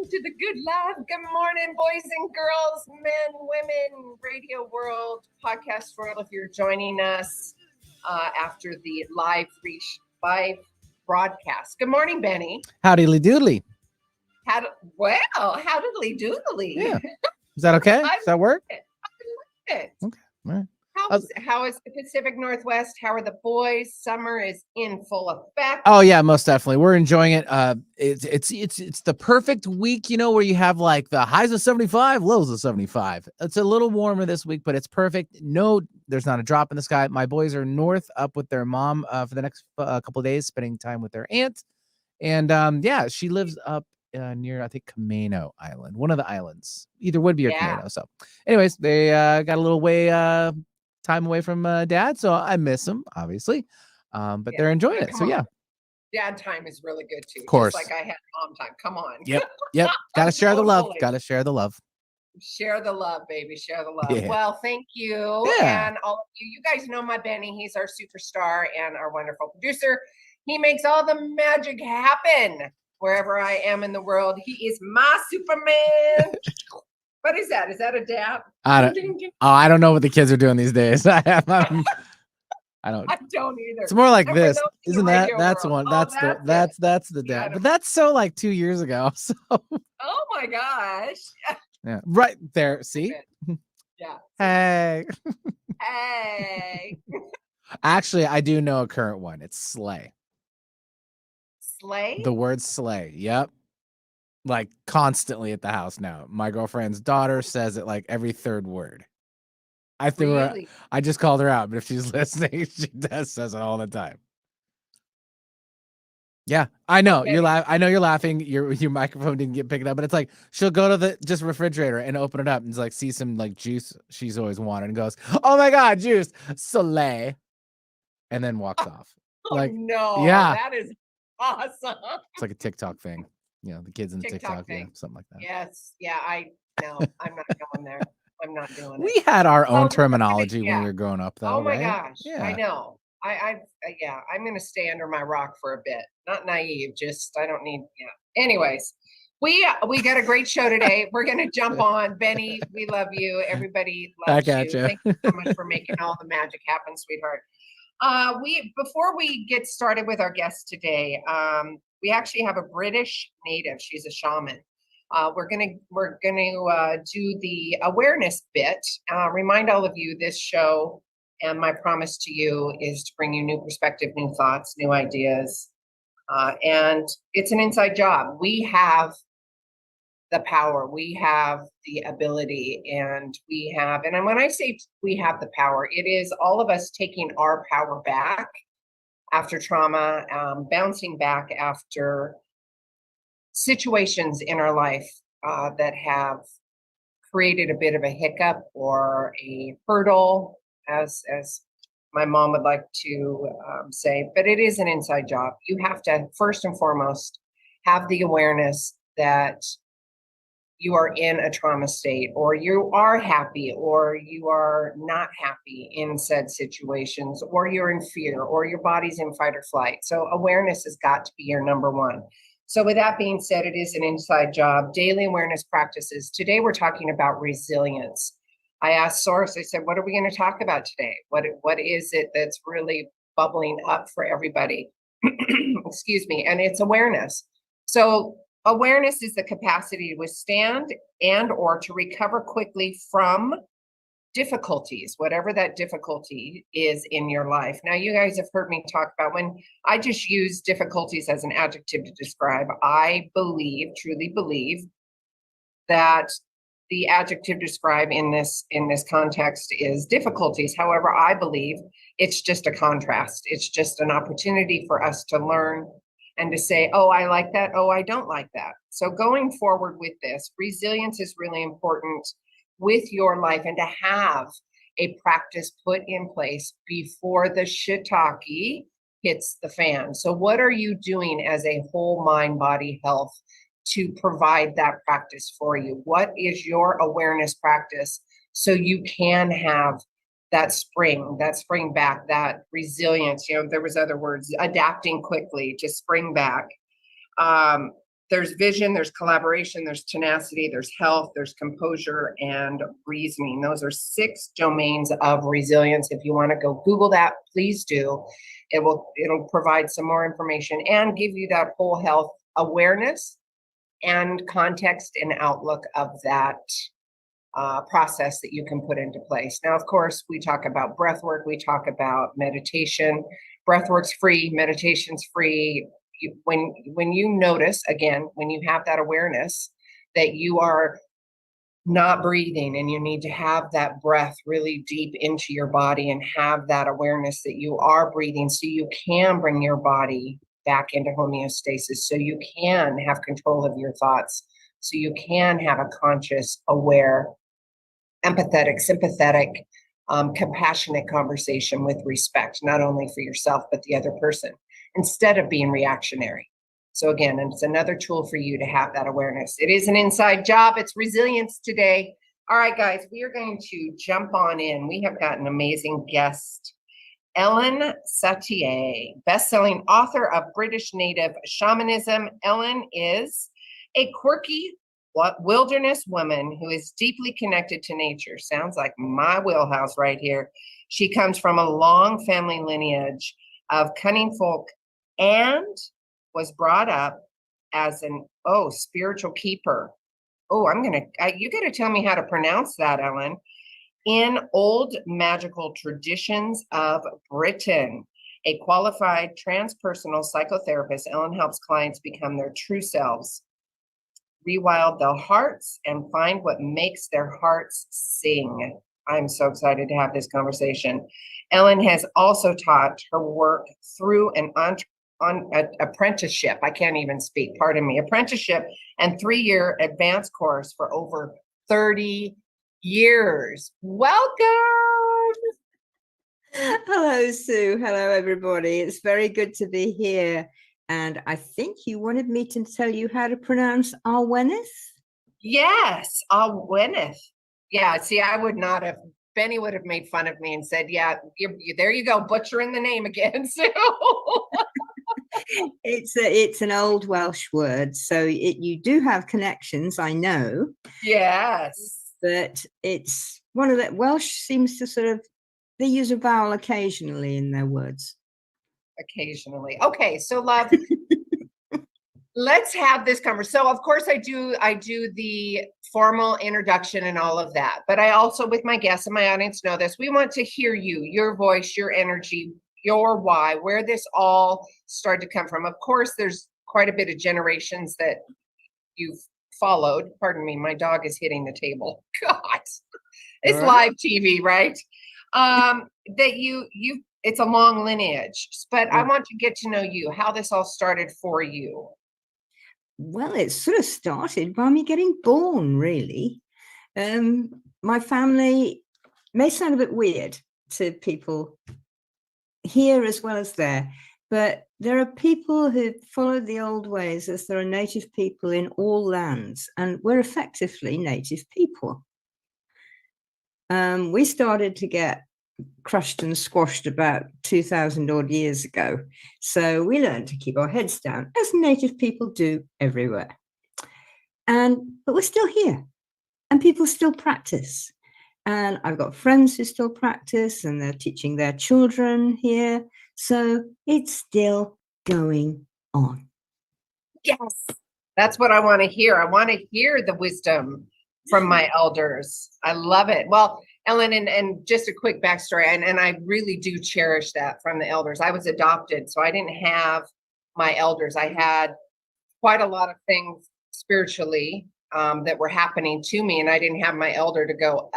to the good life. Good morning, boys and girls, men, women, radio world, podcast world. If you're joining us after the live broadcast. Good morning, Benny. Howdy doodly. Howdily doodly. Yeah. Is that okay? Does that work? I love it. Okay. All right. How is the Pacific Northwest? How are the boys? Summer is in full effect. Oh yeah, most definitely. We're enjoying it. It's the perfect week, where you have like the highs of 75, lows of 75. It's a little warmer this week, but it's perfect. No, there's not a drop in the sky. My boys are north up with their mom for the next couple of days, spending time with their aunt. And she lives up near, I think, Camano Island, one of the islands, either Whidbey or Camano. So anyways, they got a little time away from dad, so I miss them, obviously. But they're enjoying it. So yeah. Dad time is really good too. Of course. Just like I had mom time. Come on. Yep. Gotta share the love. Gotta share the love. Share the love, baby. Share the love. Yeah. Well, thank you. Yeah. And all of you. You guys know my Benny. He's our superstar and our wonderful producer. He makes all the magic happen wherever I am in the world. He is my Superman. What is that? Is that a dab? I don't know what the kids are doing these days. I don't. I don't either. It's more like this, isn't that? That's world. one. That's the dab. But that's so like 2 years ago. So. Oh my gosh. Yeah. Right there. See. Yeah. Hey. Hey. Actually, I do know a current one. It's slay. Slay. The word slay. Yep. Like constantly at the house now. My girlfriend's daughter says it like every third word. I threw her. I just called her out, but if she's listening, she says it all the time. Yeah, I know. Okay. I know you're laughing. Your microphone didn't get picked up, but it's like she'll go to the refrigerator and open it up and like see some like juice she's always wanted and goes, "Oh my god, juice, Soleil," and then walks off. Like no, yeah, that is awesome. It's like a TikTok thing. The kids in the TikTok thing. Yeah, something like that. Yes. Yeah. I'm not going there. I'm not doing it. We had our own terminology when we were growing up, though. Oh my right? gosh. Yeah. I know. I'm going to stay under my rock for a bit. Not naive. Just, I don't need, Anyways, we got a great show today. We're going to jump on. Benny, we love you. Everybody loves you. Thank you so much for making all the magic happen, sweetheart. Before we get started with our guest today, we actually have a British native. She's a shaman. We're gonna do the awareness bit. Remind all of you this show, and my promise to you is to bring you new perspective, new thoughts, new ideas, and it's an inside job. We have the power, we have the ability, and when I say we have the power, it is all of us taking our power back after trauma, bouncing back after situations in our life that have created a bit of a hiccup or a hurdle, as my mom would like to say, but it is an inside job. You have to first and foremost have the awareness that you are in a trauma state, or you are happy, or you are not happy in said situations, or you're in fear, or your body's in fight or flight. So awareness has got to be your number one. So with that being said, it is an inside job. Daily awareness practices. Today, we're talking about resilience. I asked Source, I said, what are we going to talk about today? What is it that's really bubbling up for everybody? Excuse me. And it's awareness. So awareness is the capacity to withstand and or to recover quickly from difficulties, whatever that difficulty is in your life. Now, you guys have heard me talk about, when I just use difficulties as an adjective to describe, I truly believe that the adjective describe in this context is difficulties. However, I believe it's just a contrast. It's just an opportunity for us to learn and to say, oh, I like that. Oh, I don't like that. So going forward with this, resilience is really important with your life, and to have a practice put in place before the shiitake hits the fan. So what are you doing as a whole mind, body health to provide that practice for you? What is your awareness practice so you can have that spring back, that resilience? There was other words, adapting quickly to spring back. there's vision, there's collaboration, there's tenacity, there's health, there's composure, and reasoning. Those are 6 domains of resilience. If you want to go Google that, please do. It'll provide some more information and give you that whole health awareness and context and outlook of that process that you can put into place. Now, of course, we talk about breath work, we talk about meditation. Breath work's free, meditation's free. When you notice, again, when you have that awareness that you are not breathing and you need to have that breath really deep into your body and have that awareness that you are breathing so you can bring your body back into homeostasis, so you can have control of your thoughts, so you can have a conscious, aware, empathetic, sympathetic, compassionate conversation with respect, not only for yourself, but the other person, instead of being reactionary. So again, it's another tool for you to have that awareness. It is an inside job. It's resilience today. All right, guys, we are going to jump on in. We have got an amazing guest, Elen Sentier, best-selling author of British Native Shamanism. Elen is a quirky wilderness woman who is deeply connected to nature. Sounds like my wheelhouse right here. She comes from a long family lineage of cunning folk and was brought up as an spiritual keeper. You got to tell me how to pronounce that, Ellen. In old magical traditions of Britain, a qualified transpersonal psychotherapist, Ellen helps clients become their true selves, rewild their hearts, and find what makes their hearts sing. I'm so excited to have this conversation. Ellen has also taught her work through an apprenticeship. I can't even speak, pardon me. Apprenticeship and 3-year advanced course for over 30 years. Welcome. Hello, Sue. Hello, everybody. It's very good to be here. And I think you wanted me to tell you how to pronounce Alwenith? Yes, Alwenith. Yeah, see, I would not have, Benny would have made fun of me and said, yeah, there you go, butchering the name again, Sue. It's an old Welsh word, so you do have connections, I know. Yes. But it's one of the Welsh seems to they use a vowel occasionally in their words. Occasionally. Okay, so love, let's have this conversation. So of course I do the formal introduction and all of that, but I also, with my guests and my audience know this, we want to hear you, your voice, your energy, your why, where this all started to come from. Of course, there's quite a bit of generations that you've followed. Pardon me, my dog is hitting the table. God, it's live TV, right? That you it's a long lineage, but I want to get to know you, how this all started for you. Well, it sort of started by me getting born, really. My family may sound a bit weird to people here as well as there, but there are people who followed the old ways, as there are native people in all lands, and we're effectively native people. We started to get crushed and squashed about 2,000 odd years ago. So we learned to keep our heads down, as native people do everywhere. But we're still here, and people still practice. And I've got friends who still practice, and they're teaching their children here. So it's still going on. Yes, that's what I want to hear. I want to hear the wisdom from my elders. I love it. Well, Ellen, and just a quick backstory, and I really do cherish that from the elders. I was adopted, so I didn't have my elders. I had quite a lot of things spiritually that were happening to me, and I didn't have my elder to go,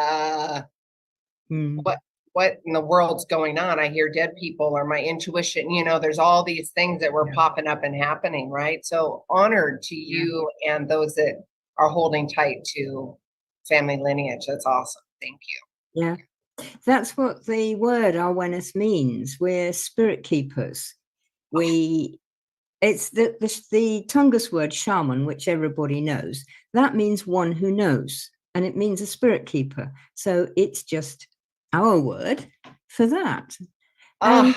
what in the world's going on? I hear dead people, or my intuition, there's all these things that were popping up and happening, right? So honored to you and those that are holding tight to family lineage. That's awesome. Thank you. Yeah, that's what the word awareness means. We're spirit keepers. It's the Tungus word shaman, which everybody knows. That means one who knows, and it means a spirit keeper. So it's just our word for that. They're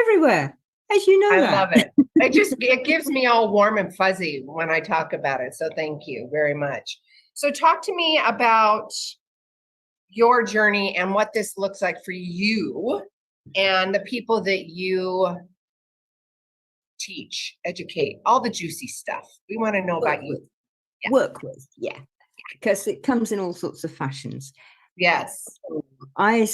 everywhere. as you know I that. love it. It gives me all warm and fuzzy when I talk about it. So thank you very much. So talk to me about your journey and what this looks like for you and the people that you teach, educate, all the juicy stuff. We want to know about you. Yeah. Work with, yeah, because it comes in all sorts of fashions. Yes. I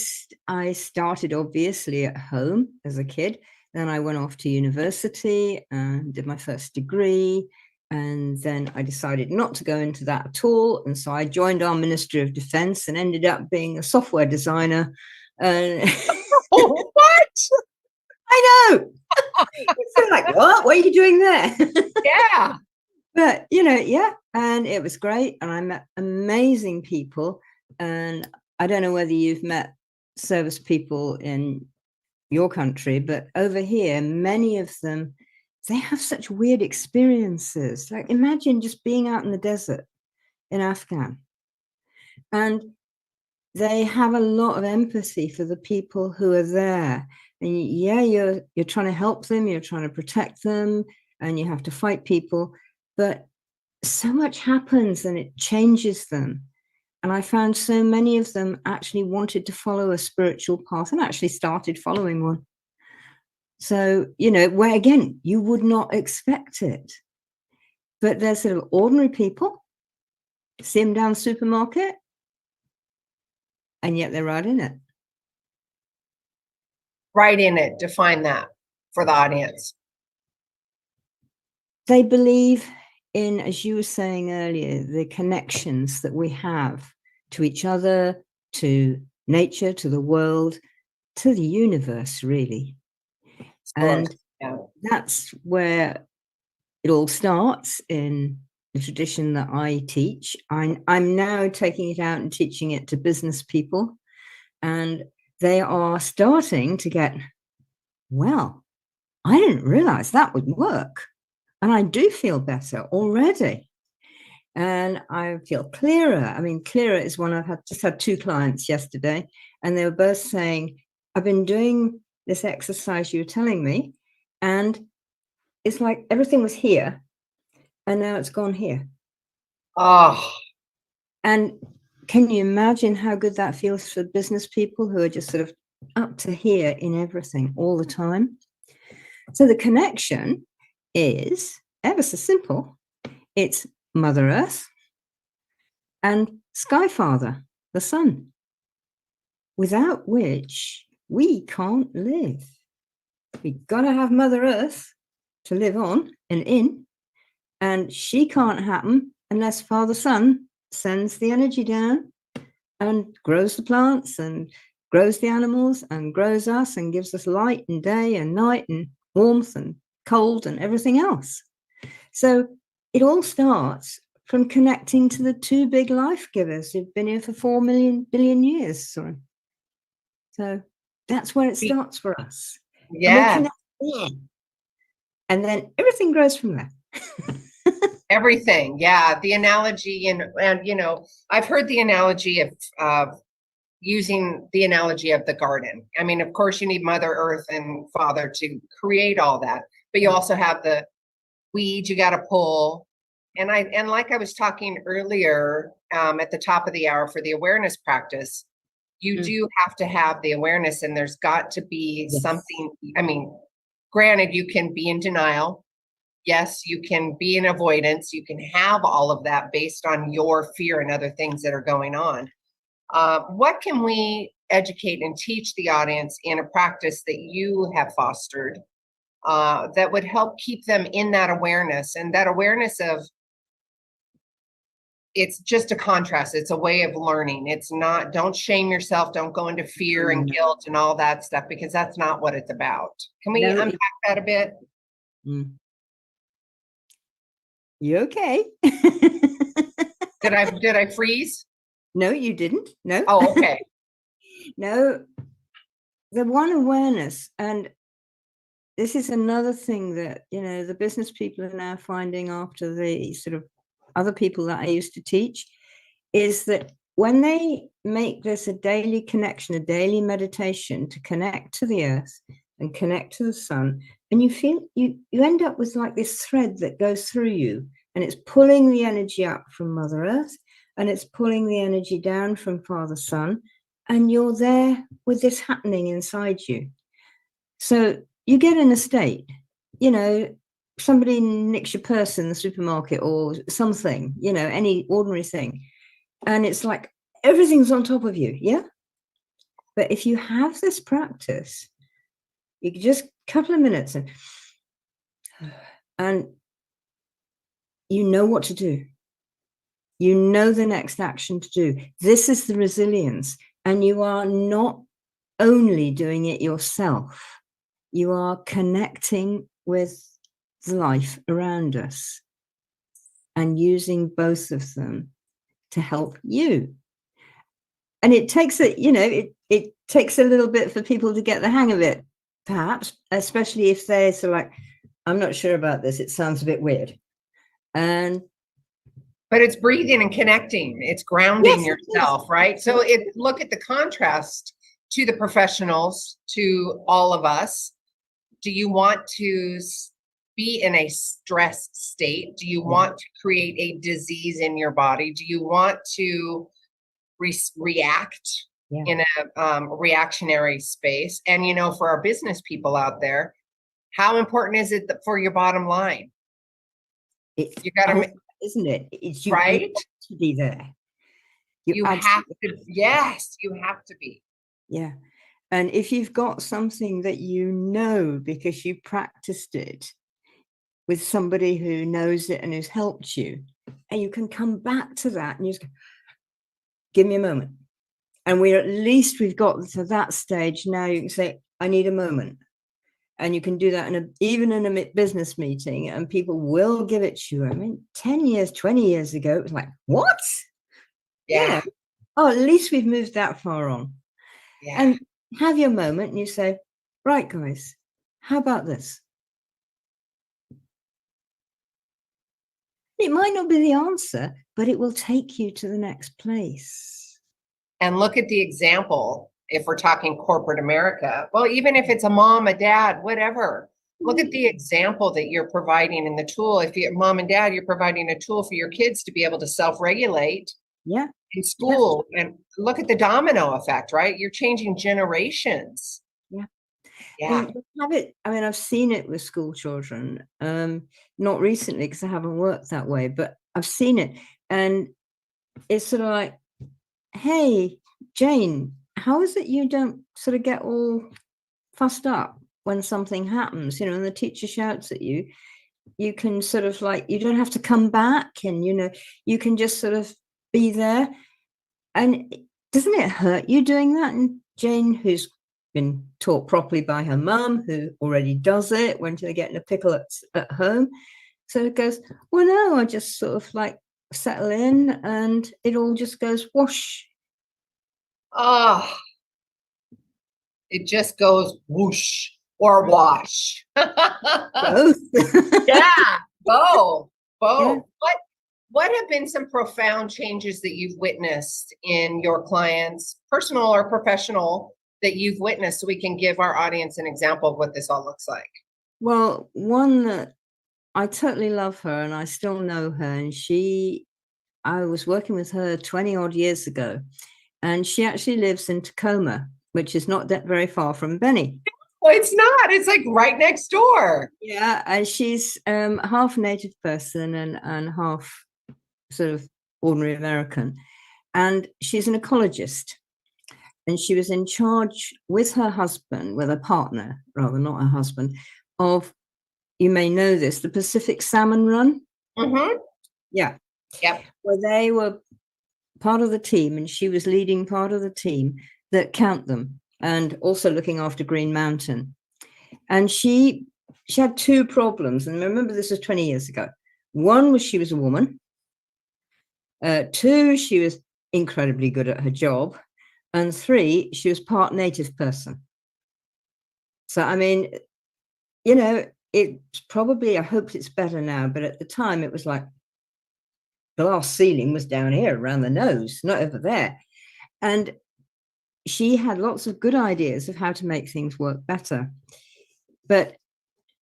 started obviously at home as a kid. Then I went off to university and did my first degree. And then I decided not to go into that at all. And so I joined our Ministry of Defense and ended up being a software designer. Oh, what? I know. It's like, what? What are you doing there? Yeah. But, yeah. And it was great. And I met amazing people. And I don't know whether you've met service people in your country, but over here, many of them, they have such weird experiences. Like, imagine just being out in the desert in Afghan, and they have a lot of empathy for the people who are there. And yeah, you're trying to help them, you're trying to protect them, and you have to fight people, but so much happens and it changes them. And I found so many of them actually wanted to follow a spiritual path and actually started following one. So, where again, you would not expect it. But they're sort of ordinary people, see them down the supermarket, and yet they're right in it. Right in it. Define that for the audience. They believe in, as you were saying earlier, the connections that we have to each other, to nature, to the world, to the universe, really. And that's where it all starts in the tradition that I teach. I'm now taking it out and teaching it to business people, and they are starting to get, well, I didn't realize that would work. And I do feel better already. And I feel clearer. I mean, clearer is one just had 2 clients yesterday, and they were both saying, I've been doing this exercise you were telling me, and it's like everything was here, and now it's gone here. Oh. And can you imagine how good that feels for business people who are just sort of up to here in everything all the time? So the connection is ever so simple. It's Mother Earth and Sky Father, the sun, without which we can't live. We've got to have Mother Earth to live on and in, and she can't happen unless Father Sun sends the energy down and grows the plants and grows the animals and grows us and gives us light and day and night and warmth and cold and everything else. So it all starts from connecting to the 2 big life givers who've been here for 4 billion years. So that's where it starts for us. Yeah. And then everything grows from there. Everything. Yeah. The analogy, and I've heard the analogy of using the analogy of the garden. I mean, of course, you need Mother Earth and Father to create all that, but you also have the weeds you got to pull. And like I was talking earlier at the top of the hour for the awareness practice, you do have to have the awareness, and there's got to be something. I mean, granted, you can be in denial. Yes, you can be in avoidance. You can have all of that based on your fear and other things that are going on. What can we educate and teach the audience in a practice that you have fostered that would help keep them in that awareness, and that awareness of it's just a contrast. It's a way of learning. It's not, don't shame yourself. Don't go into fear and guilt and all that stuff, because that's not what it's about. Can we unpack that a bit? You okay? Did I freeze? No, you didn't. No. Oh, okay. No, the one awareness, and this is another thing that, the business people are now finding after the sort of other people that I used to teach, is that when they make this a daily connection, a daily meditation to connect to the earth, and connect to the sun, and you feel you end up with like this thread that goes through you, and it's pulling the energy up from Mother Earth, and it's pulling the energy down from Father Sun, and you're there with this happening inside you. So you get in a state, you know, somebody nicks your purse in the supermarket or something, you know, any ordinary thing, and it's like everything's on top of you. Yeah. But if you have this practice, you can just a couple of minutes and you know what to do. You know the next action to do. This is the resilience. And you are not only doing it yourself, you are connecting with the life around us and using both of them to help you. And it takes a, you know, it takes a little bit for people to get the hang of it, perhaps, especially if they're sort of like, I'm not sure about this. It sounds a bit weird. But it's breathing and connecting. It's grounding yourself, right? So look at the contrast to the professionals, to all of us. Do you want to be in a stressed state? Do you want to create a disease in your body? Do you want to react in a reactionary space? And, you know, for our business people out there, how important is it for your bottom line? You got to, isn't it? It's right? To be there. You have to. Yes, you have to be. Yeah. And if you've got something that you know because you practiced it with somebody who knows it and who's helped you, and you can come back to that and you just go, give me a moment. And we've got to that stage now. You can say, I need a moment. And you can do that even in a business meeting, and people will give it to you. I mean, 10 years, 20 years ago, it was like, what? Yeah. Oh, at least we've moved that far on. Yeah. And have your moment and you say, right, guys, how about this? It might not be the answer, but it will take you to the next place. And look at the example. If we're talking corporate America, well, even if it's a mom, a dad, whatever, look at the example that you're providing in the tool. If you're mom and dad, you're providing a tool for your kids to be able to self-regulate in school. And look at the domino effect, right? You're changing generations. And you have it. I mean, I've seen it with school children, not recently because I haven't worked that way, but I've seen it. And it's sort of like, hey, Jane, how is it you don't sort of get all fussed up when something happens, you know, and the teacher shouts at you? You can sort of like, you don't have to come back, and, you know, you can just sort of be there. And doesn't it hurt you doing that? And Jane, who's been taught properly by her mum, who already does it when they get in a pickle at home, so it goes, well, no, I just sort of like settle in and it all just goes whoosh. Oh, it just goes whoosh or wash. Both. Both. Yeah. What have been some profound changes that you've witnessed in your clients, personal or professional, that you've witnessed, so we can give our audience an example of what this all looks like? Well, one that I totally love her, and I still know her, and I was working with her 20 odd years ago, and she actually lives in Tacoma, which is not that very far from Benny. Well, it's not. It's like right next door. Yeah, and she's half native person and half sort of ordinary American, and she's an ecologist. And she was in charge with her husband, with a partner, rather, not her husband, of, you may know this, the Pacific Salmon Run. Mm-hmm. Yeah. Yep. Where they were part of the team, and she was leading part of the team that count them, and also looking after Green Mountain. And she had two problems. And remember, this was 20 years ago. One was she was a woman. Two, she was incredibly good at her job. And three, she was part native person. So, I mean, you know, it's probably, I hope it's better now, but at the time it was like the glass ceiling was down here around the nose, not over there. And she had lots of good ideas of how to make things work better. But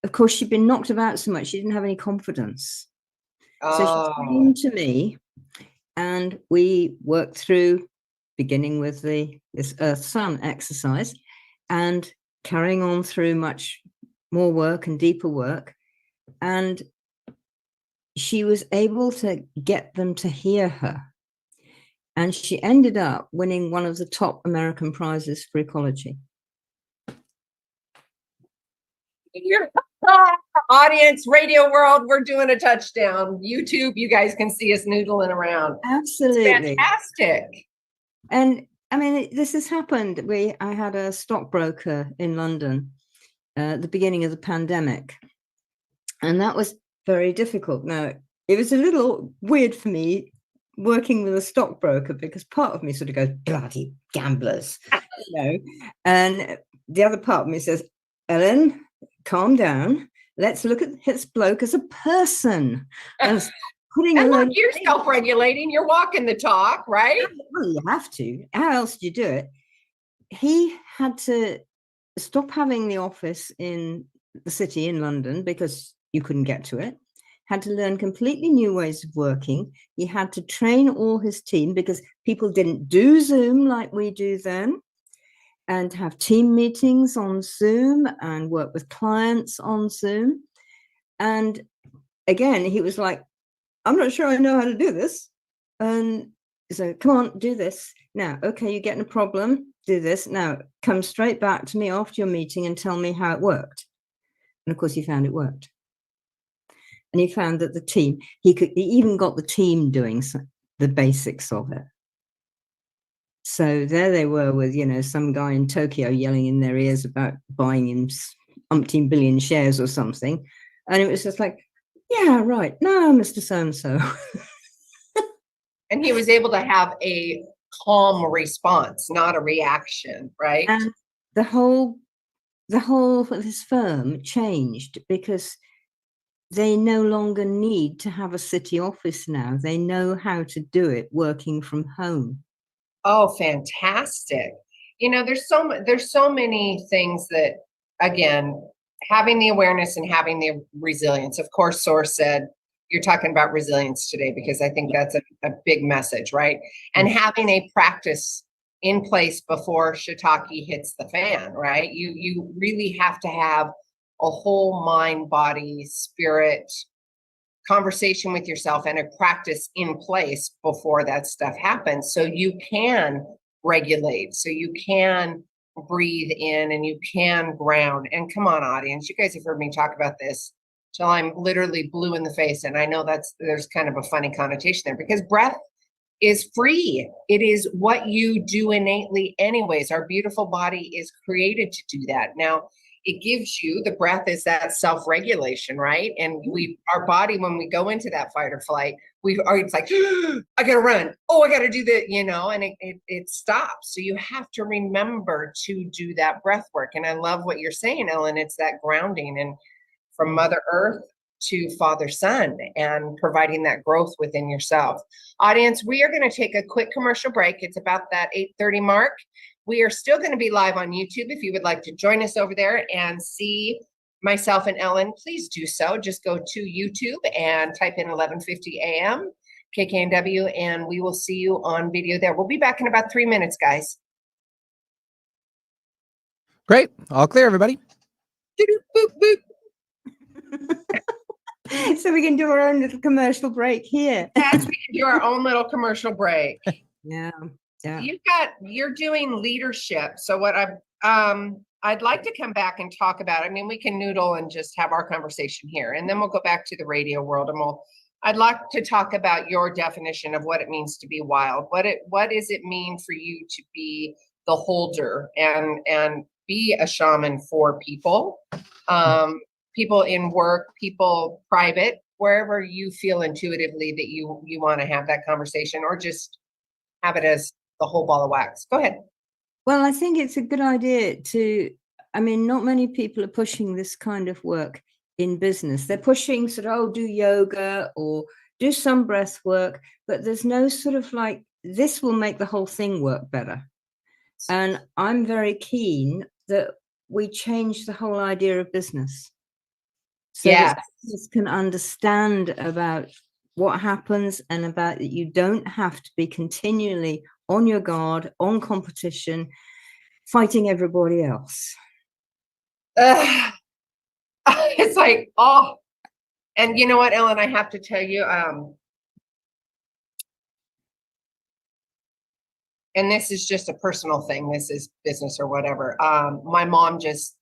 of course, she'd been knocked about so much, she didn't have any confidence. So she came to me, and we worked through, beginning with this Earth Sun exercise and carrying on through much more work and deeper work. And she was able to get them to hear her. And she ended up winning one of the top American prizes for ecology. Audience, radio world, we're doing a touchdown. YouTube, you guys can see us noodling around. Absolutely. It's fantastic. And I mean, this has happened. I had a stockbroker in London at the beginning of the pandemic, and that was very difficult. Now, it was a little weird for me working with a stockbroker, because part of me sort of goes, bloody gamblers, and the other part of me says, Ellen, calm down. Let's look at this bloke as a person. And putting and look, you're self-regulating. You're walking the talk, right? Well, you have to. How else do you do it? He had to stop having the office in the city in London because you couldn't get to it. Had to learn completely new ways of working. He had to train all his team, because people didn't do Zoom like we do then, and have team meetings on Zoom and work with clients on Zoom. And again, he was like, I'm not sure I know how to do this. And so, come on, do this. Now, okay, you're getting a problem, do this. Now, come straight back to me after your meeting and tell me how it worked. And of course, he found it worked. And he found that the team, he even got the team doing the basics of it. So there they were with, some guy in Tokyo yelling in their ears about buying him umpteen billion shares or something. And it was just like, yeah, right. No, Mr. So-and-so. And he was able to have a calm response, not a reaction, right? And the whole of his firm changed, because they no longer need to have a city office now. They know how to do it working from home. Oh, fantastic. There's so many things that, again, having the awareness and having the resilience. Of course, Source said, you're talking about resilience today, because I think that's a big message, right? And having a practice in place before shiitake hits the fan, right? You really have to have a whole mind, body, spirit conversation with yourself and a practice in place before that stuff happens, so you can regulate, so you can breathe in and you can ground. And come on, audience, you guys have heard me talk about this till I'm literally blue in the face, and I know there's kind of a funny connotation there, because breath is free. It is what you do innately anyways. Our beautiful body is created to do that. Now, it gives you, the breath is that self-regulation, right? And our body, when we go into that fight or flight, it's like, I gotta run. Oh, I gotta do that, and it stops. So you have to remember to do that breath work. And I love what you're saying, Ellen. It's that grounding, and from Mother Earth to Father Sun, and providing that growth within yourself. Audience, we are going to take a quick commercial break. It's about that 8:30 mark. We are still going to be live on YouTube. If you would like to join us over there and see myself and Ellen, please do so. Just go to YouTube and type in 1150 AM KKNW, and we will see you on video there. We'll be back in about 3 minutes, guys. Great. All clear, everybody. Boop, boop. So we can do our own little commercial break here. Yes, we can do our own little commercial break. Yeah. You're doing leadership. So what I'd like to come back and talk about, we can noodle and just have our conversation here, and then we'll go back to the radio world, and I'd like to talk about your definition of what it means to be wild. What does it mean for you to be the holder and be a shaman for people? People in work, people private, wherever you feel intuitively that you want to have that conversation, or just have it as the whole ball of wax. Go ahead. Well, I think it's a good idea not many people are pushing this kind of work in business. They're pushing do yoga or do some breath work, but there's no sort of like, this will make the whole thing work better. And I'm very keen that we change the whole idea of business. So Yes. that business can understand about what happens and about that you don't have to be continually on your guard, on competition, fighting everybody else. It's like, oh, and you know what, Ellen, I have to tell you, and this is just a personal thing, this is business or whatever. My mom just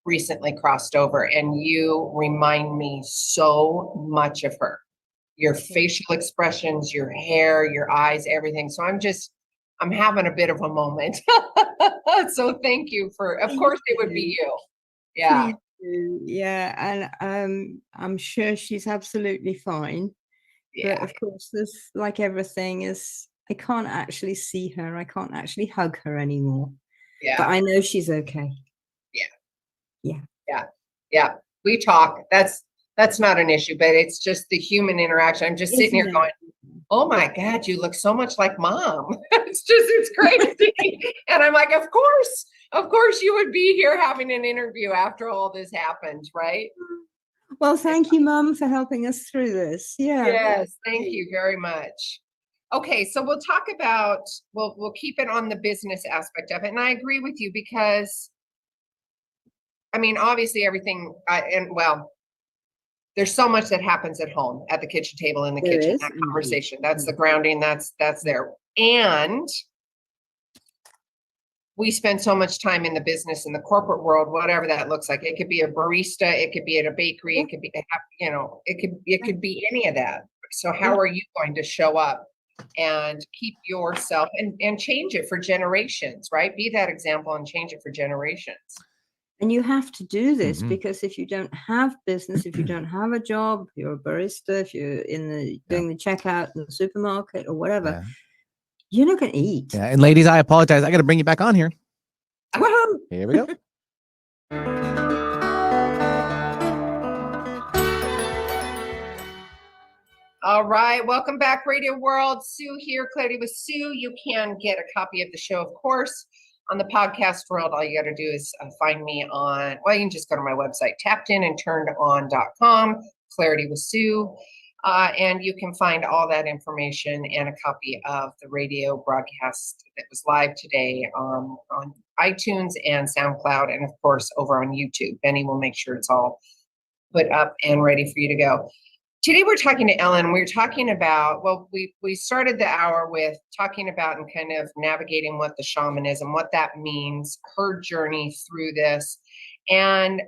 recently crossed over, and you remind me so much of her. Your facial expressions, your hair, your eyes, everything. So I'm having a bit of a moment. So thank you of course it would be you. Yeah. Yeah, and I'm sure she's absolutely fine. Yeah. But of course, this, like everything, is I can't actually see her. I can't actually hug her anymore. Yeah. But I know she's okay. Yeah. We talk. That's not an issue, but it's just the human interaction. I'm just sitting here going, oh my God, you look so much like mom. It's crazy. And I'm like, of course you would be here having an interview after all this happened, right? Well, thank you, Mum, for helping us through this. Yeah. Yes, thank you very much. Okay, so we'll talk about, we'll keep it on the business aspect of it. And I agree with you because, I mean, obviously everything, there's so much that happens at home, at the kitchen table, in the There kitchen, is, that indeed. conversation, that's the grounding, that's there. And we spend so much time in the business, in the corporate world, whatever that looks like. It could be a barista, it could be at a bakery, it could be, it could be any of that. So how are you going to show up and keep yourself and change it for generations, right? Be that example and change it for generations. And you have to do this because if you don't have business, if you don't have a job, you're a barista, if you're doing the checkout in the supermarket or whatever, you're not going to eat. Yeah. And ladies, I apologize. I got to bring you back on here. Whoa! Here we go. All right, welcome back, Radio World. Sue here, Clarity with Sue. You can get a copy of the show, of course, on the podcast world. All you got to do is find me on, well, you can just go to my website, tappedinandturnedon.com, Clarity with Sue. And you can find all that information and a copy of the radio broadcast that was live today on iTunes and SoundCloud, and of course over on YouTube. Benny will make sure it's all put up and ready for you to go. Today we're talking to Ellen. We're talking about, well, we started the hour with talking about and kind of navigating what the shamanism, what that means, her journey through this, and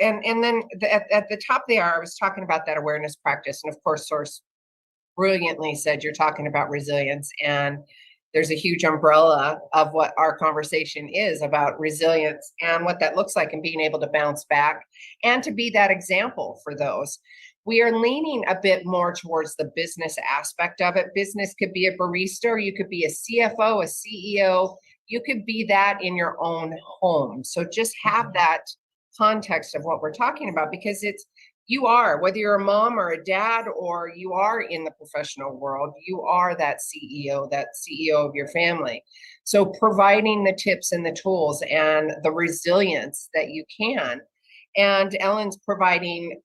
and then at the top of the hour, I was talking about that awareness practice, and of course, Source brilliantly said you're talking about resilience, and there's a huge umbrella of what our conversation is about resilience and what that looks like and being able to bounce back and to be that example for those. We are leaning a bit more towards the business aspect of it. Business could be a barista, or you could be a CFO, a CEO. You could be that in your own home. So just have that context of what we're talking about, because you are, whether you're a mom or a dad, or you are in the professional world, you are that CEO of your family. So providing the tips and the tools and the resilience that you can. And Ellen's providing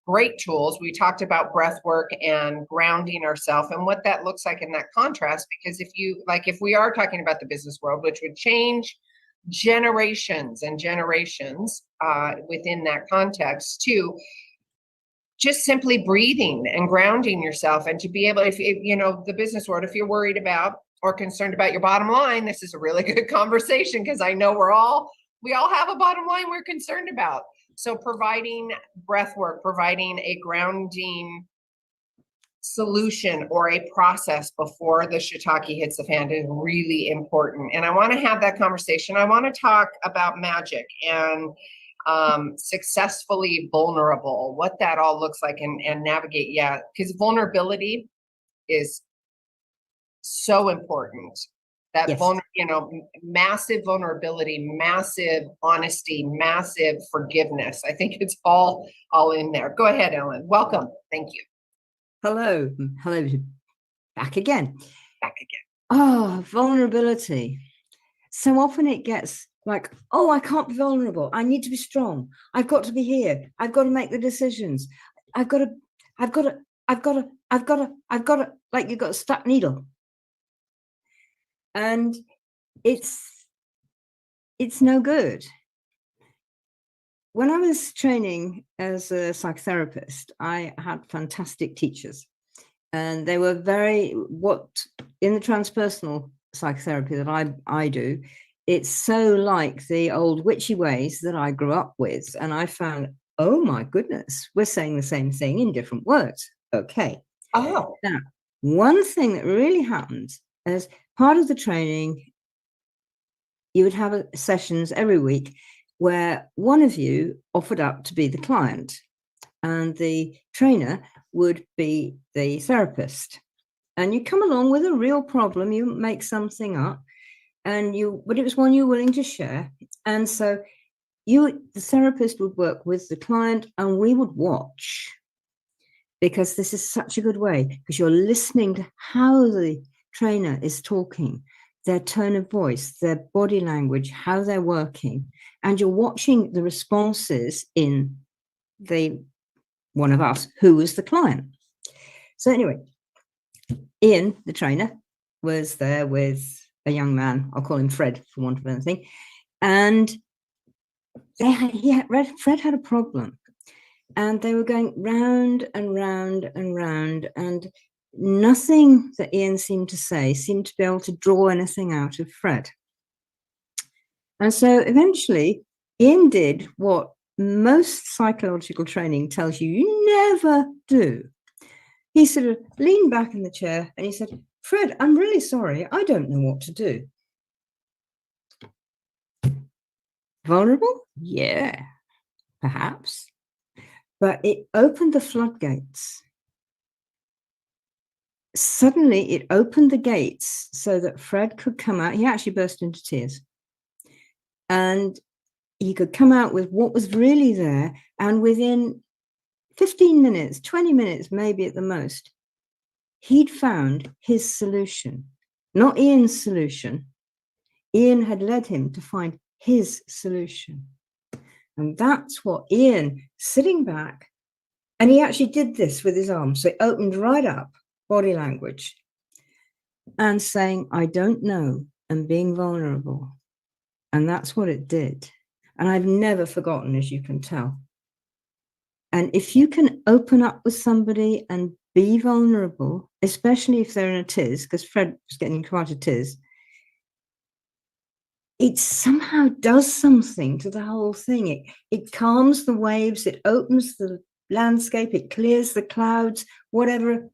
great tools. We talked about breath work and grounding ourselves and what that looks like in that contrast, because if we are talking about the business world, which would change generations and generations within that context too, just simply breathing and grounding yourself, and to be able, if the business world, if you're worried about or concerned about your bottom line, this is a really good conversation, because I know we all have a bottom line we're concerned about. So providing breath work, providing a grounding solution or a process before the shiitake hits the fan is really important. And I want to have that conversation. I want to talk about magic and successfully vulnerable, what that all looks like, and navigate. Yeah, because vulnerability is so important. That massive vulnerability, massive honesty, massive forgiveness. I think it's all in there. Go ahead, Ellen. Welcome. Thank you. Hello. Back again. Back again. Oh, vulnerability. So often it gets like, oh, I can't be vulnerable. I need to be strong. I've got to be here. I've got to make the decisions. I've got to, like you've got a stuck needle. And it's no good. When I was training as a psychotherapist, I had fantastic teachers, and they were in the transpersonal psychotherapy that I do, it's so like the old witchy ways that I grew up with. And I found, oh my goodness, we're saying the same thing in different words. Okay. Oh, Now, one thing that really happens as part of the training, you would have sessions every week where one of you offered up to be the client and the trainer would be the therapist. And you come along with a real problem, you make something up, but it was one you're willing to share. And so the therapist would work with the client and we would watch, because this is such a good way, because you're listening to how the trainer is talking, their tone of voice, their body language, how they're working, and you're watching the responses in one of us who was the client. So anyway, Ian, the trainer, was there with a young man, I'll call him Fred for want of anything, and Fred had a problem, and they were going round and round and round, and nothing that Ian seemed to say seemed to be able to draw anything out of Fred. And so eventually Ian did what most psychological training tells you never do. He sort of leaned back in the chair and he said, Fred, I'm really sorry. I don't know what to do. Vulnerable? Yeah, perhaps. But it opened the floodgates. Suddenly it opened the gates so that Fred could come out. He actually burst into tears. And he could come out with what was really there. And within 15 minutes, 20 minutes, maybe at the most, he'd found his solution, not Ian's solution. Ian had led him to find his solution. And that's what Ian, sitting back, and he actually did this with his arms. So it opened right up, body language, and saying, I don't know, and being vulnerable. And that's what it did. And I've never forgotten, as you can tell. And if you can open up with somebody and be vulnerable, especially if they're in a tiz, because Fred was getting quite a tiz, it somehow does something to the whole thing. It calms the waves, it opens the landscape, it clears the clouds, whatever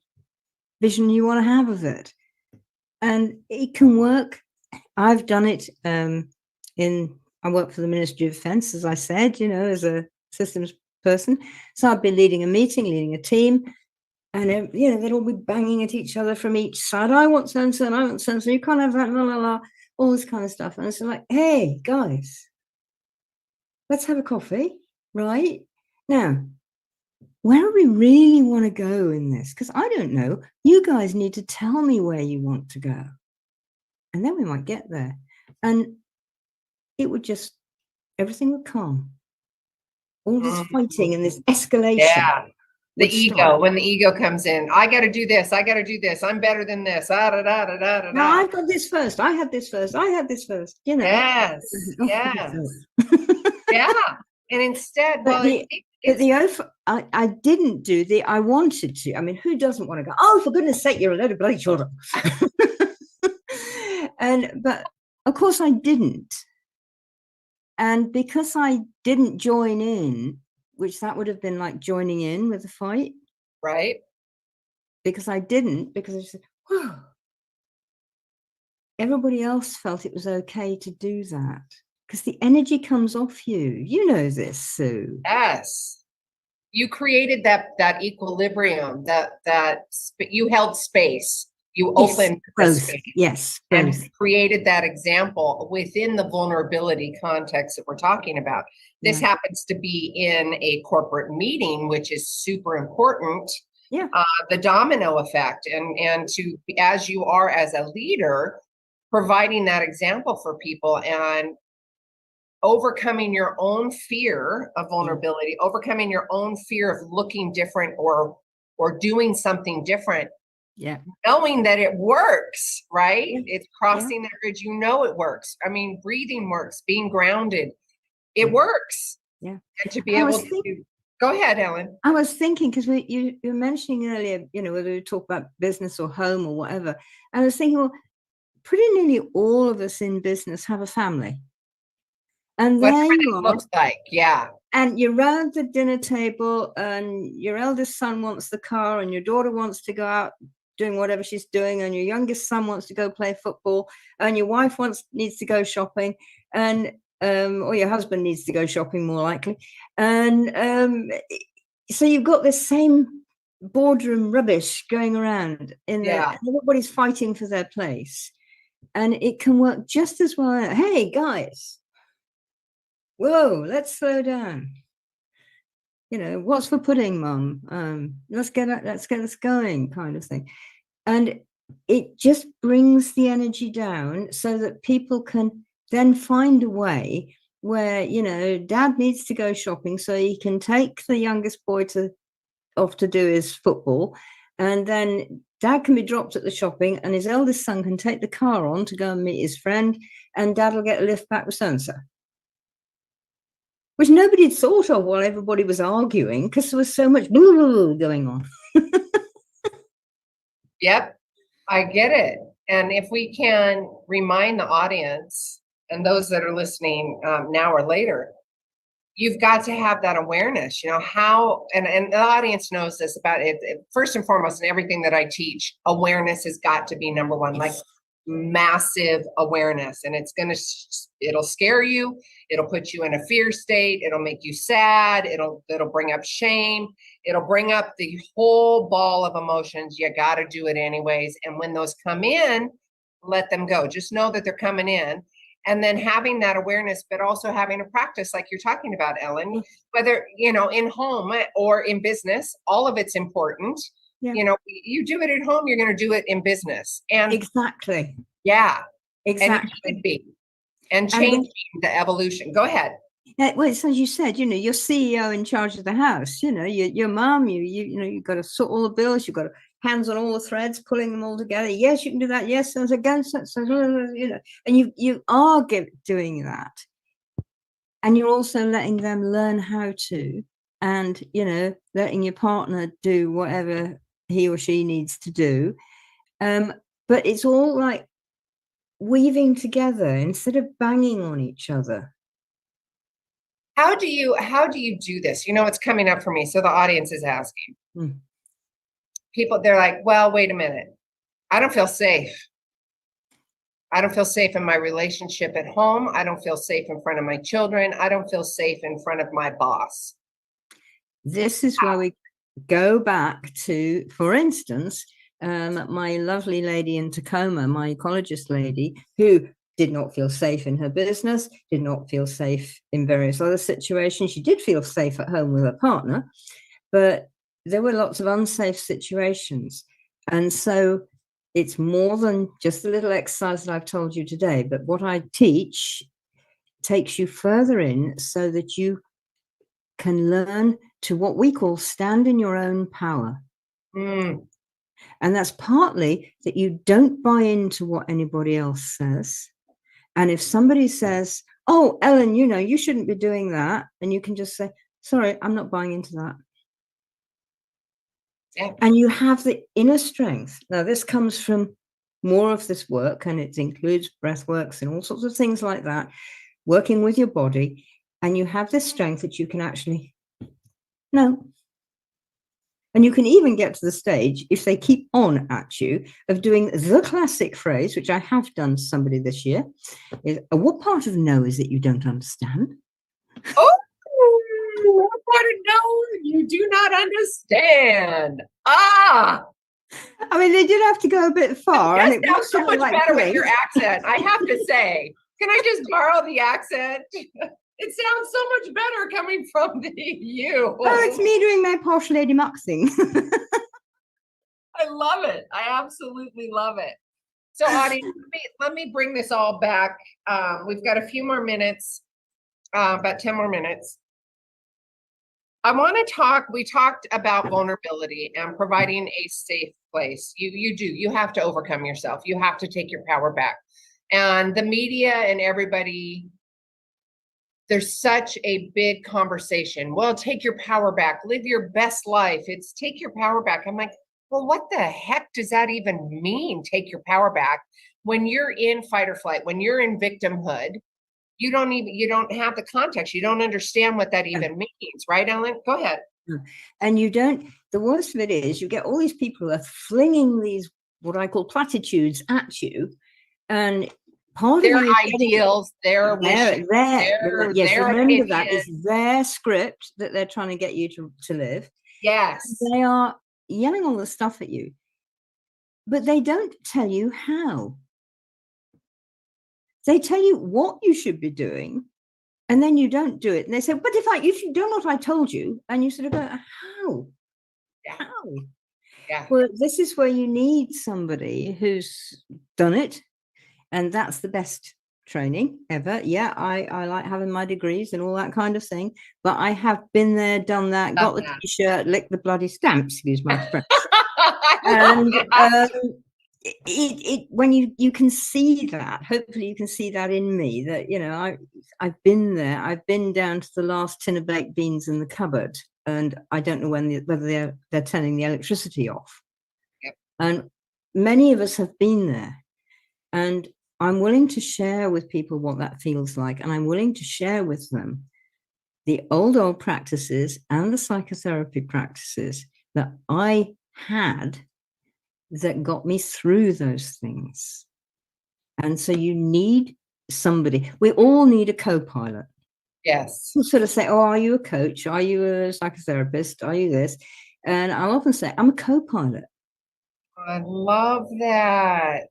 vision you want to have of it. And it can work. I've done it I work for the Ministry of Defence, as I said, as a systems person. So I've been leading a meeting, leading a team, and they'd all be banging at each other from each side. I want so-and-so, and I want so-and-so, you can't have that, la, la, la, all this kind of stuff. And it's like, hey, guys, let's have a coffee, right? Now, where do we really want to go in this? Because I don't know. You guys need to tell me where you want to go. And then we might get there. And it would everything would calm. All this fighting and this escalation. Yeah. The ego, when the ego comes in, I got to do this. I got to do this. I'm better than this. No, I've got this first. I had this first. I had this first. Yes. Yes. Yeah. And instead, I didn't do I wanted to. I mean, who doesn't want to go, oh, for goodness sake, you're a load of bloody children. But of course I didn't. And because I didn't join in, which that would have been like joining in with the fight. Right. Because I said, whoa. Everybody else felt it was okay to do that. Because the energy comes off you. You know this, Sue. Yes. You created that equilibrium, that you held space. You opened the space. Yes. And created that example within the vulnerability context that we're talking about. This happens to be in a corporate meeting, which is super important. Yeah. The domino effect, and to, as you are as a leader, providing that example for people. And overcoming your own fear of vulnerability, overcoming your own fear of looking different or doing something different. Yeah. Knowing that it works, right? Yeah. It's crossing that bridge. You know it works. I mean, breathing works, being grounded, it works. Yeah. And to be able to go ahead, Ellen. I was thinking, because you were mentioning earlier, whether we talk about business or home or whatever. I was thinking, well, pretty nearly all of us in business have a family. And Whatever there you it are. looks like, yeah. And you're around the dinner table, and your eldest son wants the car, and your daughter wants to go out doing whatever she's doing, and your youngest son wants to go play football, and your wife needs to go shopping, and or your husband needs to go shopping, more likely. And so you've got this same boardroom rubbish going around everybody's fighting for their place, and it can work just as well. Hey guys, whoa, let's slow down. What's for pudding, Mum? Let's get us going, kind of thing. And it just brings the energy down so that people can then find a way where, Dad needs to go shopping, so he can take the youngest boy off to do his football, and then Dad can be dropped at the shopping, and his eldest son can take the car on to go and meet his friend, and Dad will get a lift back with so-and-so. Which nobody had thought of while everybody was arguing, because there was so much going on. Yep, I get it. And if we can remind the audience and those that are listening now or later, you've got to have that awareness, how, and the audience knows this about it. First and foremost, in everything that I teach, awareness has got to be number one. Like, massive awareness, and it'll scare you, it'll put you in a fear state, it'll make you sad, it'll bring up shame, it'll bring up the whole ball of emotions. You got to do it anyways, and when those come in, let them go. Just know that they're coming in, and then having that awareness, but also having a practice like you're talking about, Ellen, whether in home or in business, all of it's important. Yeah. You do it at home, you're going to do it in business. And exactly. Yeah. Exactly. And it should be. And changing the evolution. Go ahead. Well, it's as you said, you're CEO in charge of the house. Your mom, you've got to sort all the bills, you've got hands on all the threads, pulling them all together. Yes, you can do that. Yes, there's against it. And you are doing that. And you're also letting them learn how to, and letting your partner do whatever he or she needs to do. But it's all like weaving together instead of banging on each other. How do you do this? It's coming up for me. So the audience is asking. People, they're like, well, wait a minute. I don't feel safe. I don't feel safe in my relationship at home. I don't feel safe in front of my children. I don't feel safe in front of my boss. This is where we go back to, for instance, my lovely lady in Tacoma, my ecologist lady, who did not feel safe in her business, did not feel safe in various other situations. She did feel safe at home with her partner, but there were lots of unsafe situations. And so it's more than just the little exercise that I've told you today, but what I teach takes you further in so that you can learn to what we call stand in your own power. And that's partly that you don't buy into what anybody else says. And if somebody says, oh, Ellen, you shouldn't be doing that, and you can just say, sorry, I'm not buying into that. Yeah. And you have the inner strength. Now, this comes from more of this work, and it includes breath works and all sorts of things like that, working with your body. And you have this strength that you can actually, no. And you can even get to the stage, if they keep on at you, of doing the classic phrase, which I have done to somebody this year, is, what part of no is it you don't understand? Oh, what part of no you do not understand? Ah! I mean, they did have to go a bit far. That sounds so much better with your accent, I have to say. Can I just borrow the accent? It sounds so much better coming from you. Oh, it's me doing my posh lady muck thing. I love it. I absolutely love it. So, audience, let me bring this all back. We've got a few more minutes. about 10 more minutes. I want to talk, we talked about vulnerability and providing a safe place. You have to overcome yourself. You have to take your power back. And the media and everybody, there's such a big conversation. Well, take your power back, live your best life. It's take your power back. I'm like, well, what the heck does that even mean? Take your power back. When you're in fight or flight, when you're in victimhood, you don't have the context. You don't understand what that even means, right, Ellen? Go ahead. And you don't, the worst of it is you get all these people who are flinging these, what I call platitudes at you. And part Their of you ideals, their wishes, yes, their remember opinion. that is their script that they're trying to get you to live. Yes. They are yelling all the stuff at you, but they don't tell you how. They tell you what you should be doing, and then you don't do it. And they say, but if you do what I told you, and you sort of go, how? Yeah. How? Yeah. Well, this is where you need somebody who's done it. And that's the best training ever. Yeah, I like having my degrees and all that kind of thing. But I have been there, done that, got the t-shirt, licked the bloody stamp, excuse my French. And when you can see that, hopefully you can see that in me, that, you know, I've been there. I've been down to the last tin of baked beans in the cupboard, and I don't know whether they're turning the electricity off. Yep. And many of us have been there, and I'm willing to share with people what that feels like, and I'm willing to share with them the old practices and the psychotherapy practices that I had that got me through those things. And so you need somebody. We all need a co-pilot. Yes. People sort of say, oh, are you a coach? Are you a psychotherapist? Are you this? And I'll often say, I'm a co-pilot. I love that.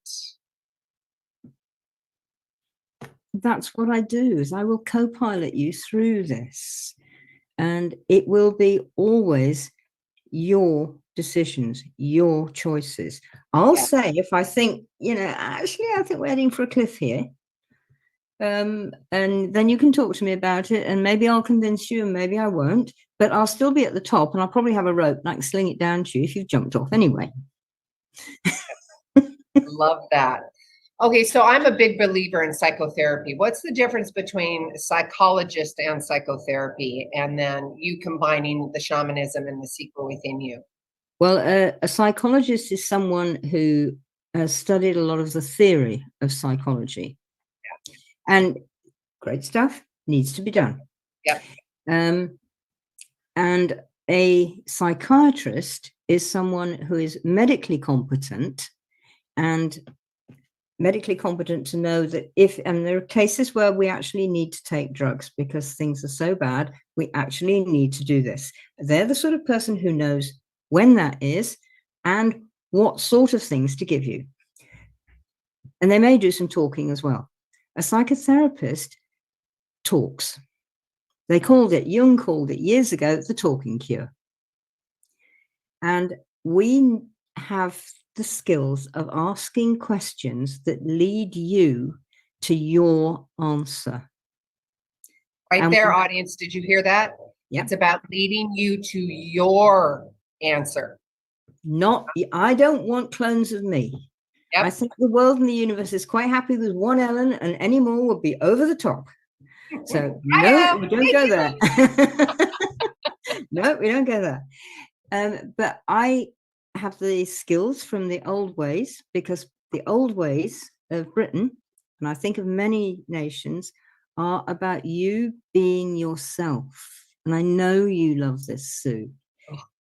That's what I do, is I will co-pilot you through this. And it will be always your decisions, your choices. I'll say, if I think, you know, actually, I think we're heading for a cliff here. And then you can talk to me about it, and maybe I'll convince you, and maybe I won't, but I'll still be at the top, and I'll probably have a rope and I can sling it down to you if you've jumped off anyway. Love that. Okay, so I'm a big believer in psychotherapy. What's the difference between a psychologist and psychotherapy, and then you combining the shamanism and the secret within you? Well, a psychologist is someone who has studied a lot of the theory of psychology. Yeah. And great stuff needs to be done. Yep. And a psychiatrist is someone who is medically competent, and medically competent to know that and there are cases where we actually need to take drugs because things are so bad, we actually need to do this. They're the sort of person who knows when that is and what sort of things to give you. And they may do some talking as well. A psychotherapist talks. Jung called it years ago, the talking cure. And we have the skills of asking questions that lead you to your answer. Right there, audience, did you hear that? Yep. It's about leading you to your answer. I don't want clones of me. Yep. I think the world and the universe is quite happy with one Ellen, and any more would be over the top. So no, we don't go there. No, we don't go there. But I have the skills from the old ways, because the old ways of Britain, and I think of many nations, are about you being yourself. And I know you love this, Sue.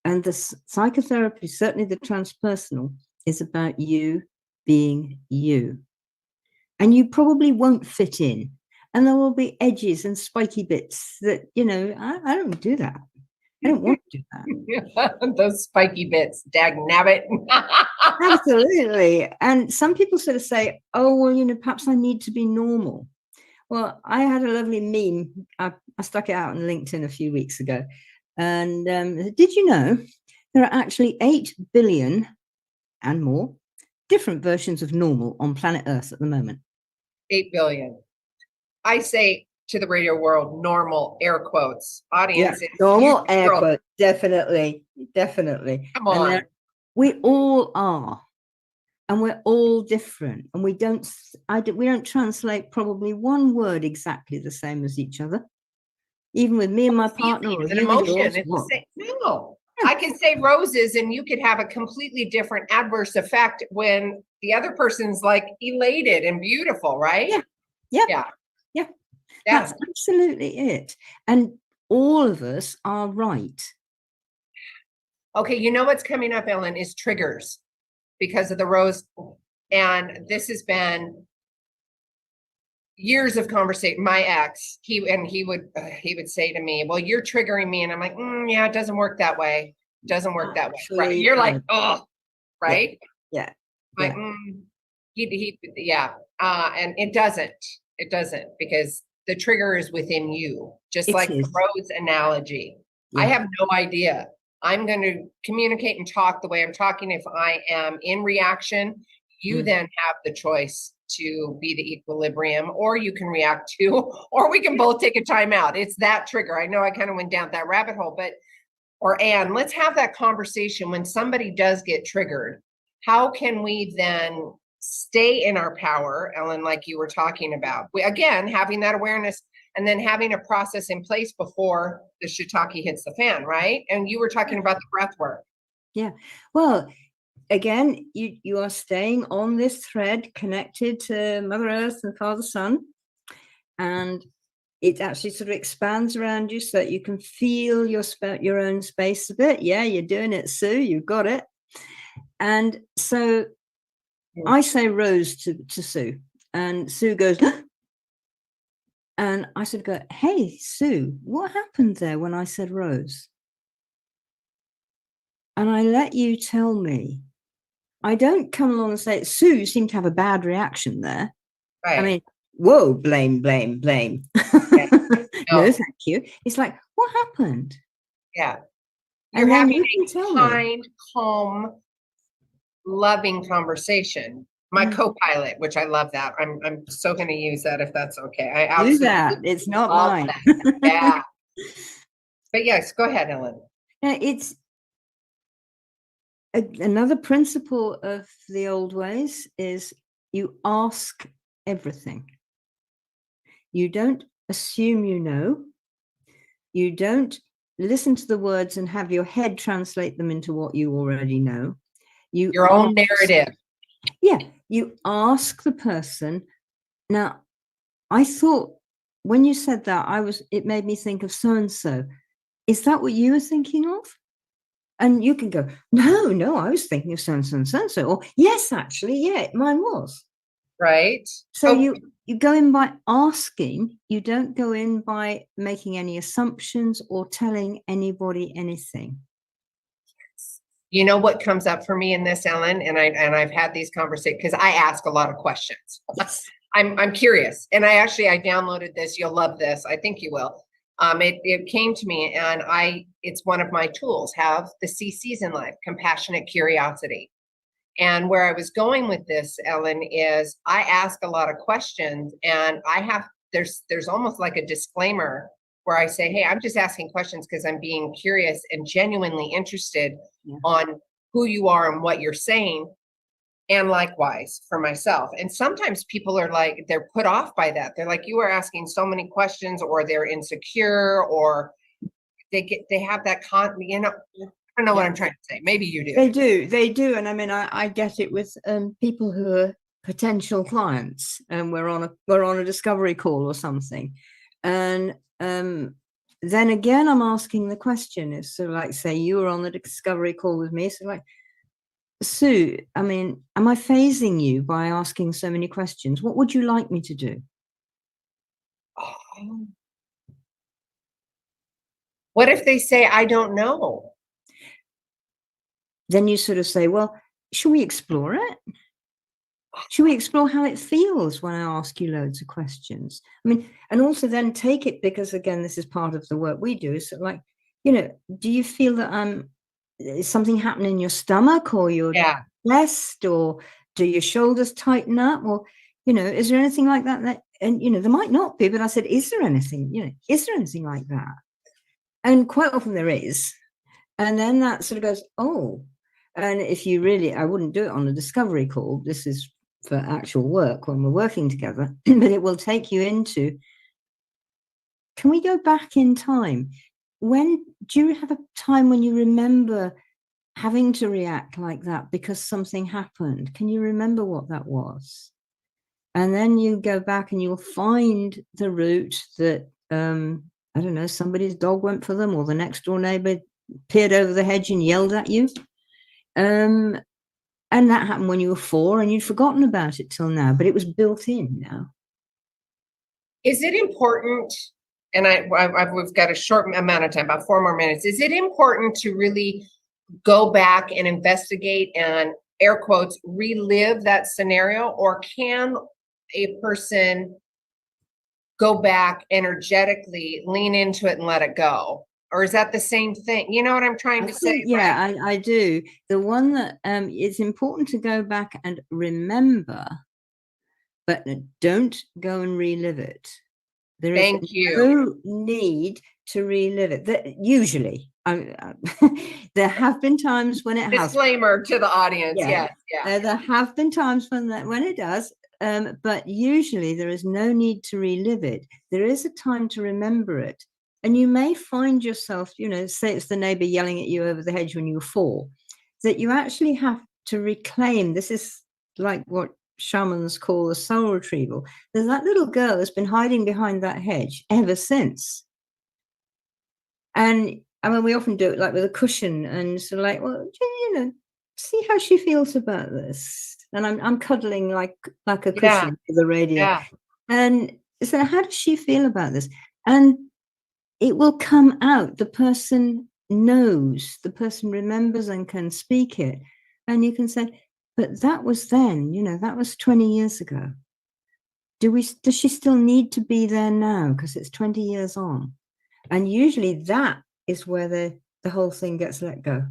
And the psychotherapy, certainly the transpersonal, is about you being you. And you probably won't fit in. And there will be edges and spiky bits that, you know, I don't do that. I don't want to do that. Those spiky bits, dag nabbit. Absolutely. And some people sort of say, oh, well, you know, perhaps I need to be normal. Well, I had a lovely meme. I stuck it out on LinkedIn a few weeks ago. And did you know there are actually 8 billion and more different versions of normal on planet Earth at the moment? 8 billion. I say to the radio world, normal air quotes audience. Yeah, It's normal huge air world. quote, definitely. Come And on. then we all are, and we're all different, and we don't translate probably one word exactly the same as each other, even with me and my partner, or Feelings and you with emotion. yours. It's the What? same. No. Yeah. I can say roses and you could have a completely different adverse effect when the other person's like elated and beautiful, right? Yeah. Yeah. Yeah. Yeah. Yeah. That's absolutely it. And all of us are right. Okay, you know what's coming up, Ellen, is triggers because of the rose. And this has been years of conversation. My ex, he would say to me, "Well, you're triggering me," and I'm like, "Yeah, it doesn't work that way. It doesn't work that way." Right? Actually, You're like, "Oh, right." Yeah. Like, yeah. And it doesn't. It doesn't because the trigger is within you, just It like the is. rose analogy. I Yeah. have no idea. I'm going to communicate and talk the way I'm talking. If I am in reaction, you then have the choice to be the equilibrium, or you can react to, or we can both take a time out. It's that trigger. I know I kind of went down that rabbit hole, but, or Anne, let's have that conversation when somebody does get triggered. How can we then stay in our power, Ellen, like you were talking about? Again, having that awareness and then having a process in place before the shiitake hits the fan, right? And you were talking about the breath work. Yeah. Well, again, you are staying on this thread connected to Mother Earth and Father Sun. And it actually sort of expands around you so that you can feel your own space a bit. Yeah, you're doing it, Sue. You've got it. And so I say rose to Sue, and Sue goes, and I sort of go, "Hey, Sue, what happened there when I said rose?" And I let you tell me. I don't come along and say, "Sue, you seem to have a bad reaction there." Right. I mean, whoa, blame. Yeah. No, thank you. It's like, what happened? Yeah. And You're then having you can tell me. kind, calm, loving conversation. My co-pilot, which I love that. I'm so going to use that if that's okay. I Do absolutely that. It's not love mine. that. Yeah. But yes, go ahead, Ellen. It's another principle of the old ways is you ask everything. You don't assume you know. You don't listen to the words and have your head translate them into what you already know. Your own narrative. Yeah, you ask the person. Now, I thought when you said that, it made me think of so and so. Is that what you were thinking of? And you can go, no, I was thinking of so and so and so and so. Or yes, actually, yeah, mine was. Right. So you go in by asking. You don't go in by making any assumptions or telling anybody anything. You know what comes up for me in this, Ellen, and I've had these conversations because I ask a lot of questions. Yes. I'm curious, and I downloaded this. You'll love this. I think you will. It came to me, and it's one of my tools. Have the CCs in life, compassionate curiosity. And where I was going with this, Ellen, is I ask a lot of questions, and there's almost like a disclaimer where I say, hey, I'm just asking questions because I'm being curious and genuinely interested on who you are and what you're saying. And likewise for myself. And sometimes people are like, they're put off by that. They're like, you are asking so many questions, or they're insecure, or they have that I don't know what I'm trying to say. Maybe you do. They do. And I mean, I get it with people who are potential clients, and we're on a discovery call or something. And then again, I'm asking the question. It's sort of like, say you were on the discovery call with me. So like, Sue, I mean, am I phasing you by asking so many questions? What would you like me to do? Oh. What if they say, I don't know? Then you sort of say, well, should we explore it? Should we explore how it feels when I ask you loads of questions? I mean, and also then take it, because again, this is part of the work we do. So like, do you feel that is something happening in your stomach, or your chest, or do your shoulders tighten up? Or Is there anything like that? And, there might not be, but I said, is there anything, is there anything like that? And quite often there is. And then that sort of goes, oh, and if you really, I wouldn't do it on a discovery call. This is for actual work when we're working together, but it will take you into, can we go back in time? Do you have a time when you remember having to react like that because something happened? Can you remember what that was? And then you go back and you'll find the route that, I don't know, somebody's dog went for them, or the next door neighbor peered over the hedge and yelled at you. And that happened when you were 4 and you'd forgotten about it till now, but it was built in now. Is it important, and we've got a short amount of time, about 4 more minutes. Is it important to really go back and investigate and, air quotes, relive that scenario? Or can a person go back energetically, lean into it and let it go? Or is that the same thing? You know what I'm trying to say? Yeah, right? I do. The one that it's important to go back and remember, but don't go and relive it. There is no need to relive it. Usually, there have been times when it has. Disclaimer to the audience. Yeah. There have been times when it does, but usually there is no need to relive it. There is a time to remember it. And you may find yourself, say it's the neighbor yelling at you over the hedge when you were 4, that you actually have to reclaim. This is like what shamans call a soul retrieval. There's that little girl that's been hiding behind that hedge ever since. And I mean, we often do it like with a cushion and sort of like, well, see how she feels about this. And I'm cuddling like a cushion to the radio. Yeah. And so how does she feel about this? And it will come out. The person knows, the person remembers and can speak it. And you can say, but that was then, that was 20 years ago. Does she still need to be there now? Because it's 20 years on. And usually that is where the whole thing gets let go.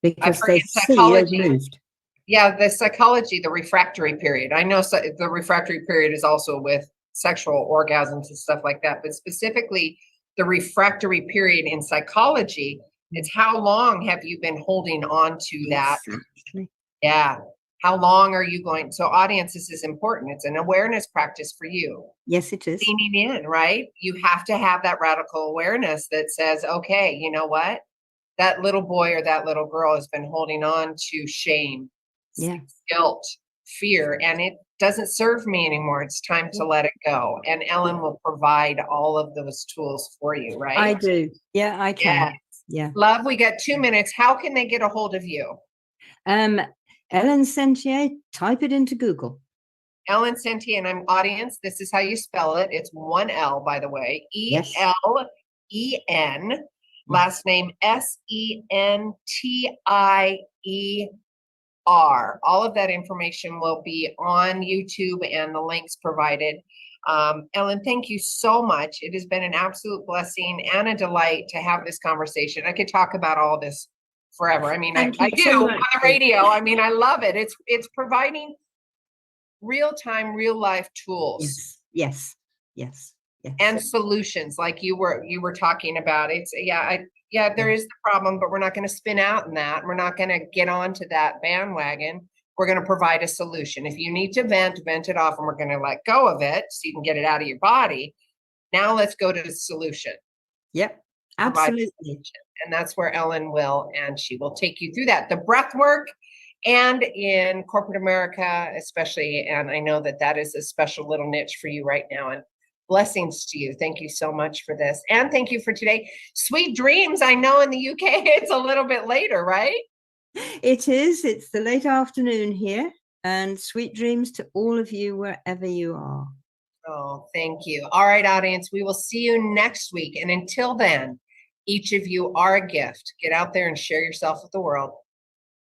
Because they see they've moved. Yeah, the psychology, the refractory period. I know the refractory period is also with sexual orgasms and stuff like that, but specifically the refractory period in psychology, it's how long have you been holding on to that? Exactly. Yeah. How long are you going? So audience, this is important. It's an awareness practice for you. Yes, it is. Leaning in, right? You have to have that radical awareness that says, okay, you know what? That little boy or that little girl has been holding on to shame, guilt, fear, and it doesn't serve me anymore. It's time to let it go. And Ellen will provide all of those tools for you, right? I do. Yeah, I can. Yeah. Love, we got 2 minutes. How can they get a hold of you? Elen Sentier, type it into Google. Elen Sentier, and I'm audience, this is how you spell it. It's 1 L, by the way. E-L-E-N, last name S-E-N-T-I-E-R. All of that information will be on YouTube and the links provided. Ellen, thank you so much. It has been an absolute blessing and a delight to have this conversation. I could talk about all this forever. I mean, I do on the radio. I mean, I love it. It's providing real-time, real-life tools. Yes. And solutions, like you were talking about. It's there is the problem, but we're not going to spin out in that. We're not going to get onto that bandwagon. We're going to provide a solution. If you need to vent it off, and we're going to let go of it so you can get it out of your body. Now let's go to the solution. Yep, absolutely. And that's where Ellen will, and she will take you through that. The breath work, and in corporate America especially, and I know that is a special little niche for you right now. And blessings to you. Thank you so much for this. And thank you for today. Sweet dreams. I know in the UK it's a little bit later, right? It is. It's the late afternoon here. And sweet dreams to all of you wherever you are. Oh, thank you. All right, audience, we will see you next week. And until then, each of you are a gift. Get out there and share yourself with the world.